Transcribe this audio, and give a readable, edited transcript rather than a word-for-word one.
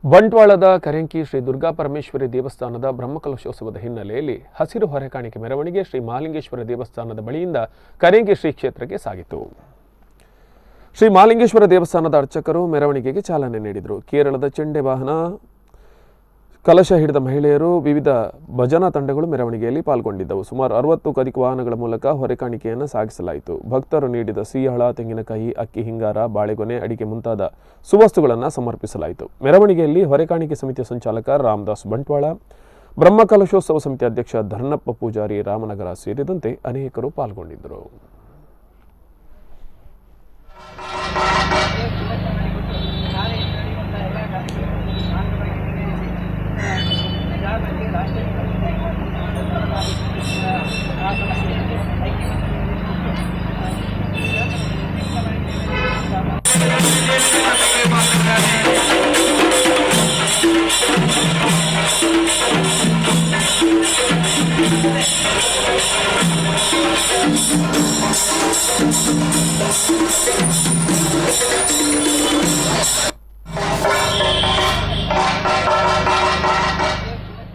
ಬಂಟ್ವಾಳದ ಕರೆಂಕಿ ಶ್ರೀ ದುರ್ಗಾ ಪರಮೇಶ್ವರಿ ದೇವಸ್ಥಾನದ ಬ್ರಹ್ಮಕಲಶೋತ್ಸವದ ಹಿನ್ನೆಲೆಯಲ್ಲಿ ಹಸಿರು ಹೊರೆಕಾಣಿಕೆ ಮೆರವಣಿಗೆ ಶ್ರೀ ಮಹಾಲಿಂಗೇಶ್ವರ ದೇವಸ್ಥಾನದ ಬಳಿಯಿಂದ ಕರೆಂಕಿ ಶ್ರೀ ಕ್ಷೇತ್ರಕ್ಕೆ ಸಾಗಿತು. ಶ್ರೀ ಮಹಾಲಿಂಗೇಶ್ವರ ದೇವಸ್ಥಾನದ ಅರ್ಚಕರು ಮೆರವಣಿಗೆಗೆ ಚಾಲನೆ ನೀಡಿದರು. ಕೇರಳದ ಚೆಂಡೆ ವಾಹನ, ಕಲಶ ಹಿಡಿದ ಮಹಿಳೆಯರು, ವಿವಿಧ ಭಜನಾ ತಂಡಗಳು ಮೆರವಣಿಗೆಯಲ್ಲಿ ಪಾಲ್ಗೊಂಡಿದ್ದವು. ಸುಮಾರು 60ಕ್ಕೂ ಅಧಿಕ ವಾಹನಗಳ ಮೂಲಕ ಹೊರೆಕಾಣಿಕೆಯನ್ನು ಸಾಗಿಸಲಾಯಿತು. ಭಕ್ತರು ನೀಡಿದ ಸಿಹಿಹಳ, ತೆಂಗಿನಕಾಯಿ, ಅಕ್ಕಿ, ಹಿಂಗಾರ, ಬಾಳೆಗೊನೆ, ಅಡಿಕೆ ಮುಂತಾದ ಸುವಸ್ತುಗಳನ್ನು ಸಮರ್ಪಿಸಲಾಯಿತು. ಮೆರವಣಿಗೆಯಲ್ಲಿ ಹೊರೆಕಾಣಿಕೆ ಸಮಿತಿಯ ಸಂಚಾಲಕ ರಾಮದಾಸ್ ಬಂಟ್ವಾಳ, ಬ್ರಹ್ಮಕಲಶೋತ್ಸವ ಸಮಿತಿ ಅಧ್ಯಕ್ಷ ಧರ್ನಪ್ಪ ಪೂಜಾರಿ ರಾಮನಗರ ಸೇರಿದಂತೆ ಅನೇಕರು ಪಾಲ್ಗೊಂಡಿದ್ದರು.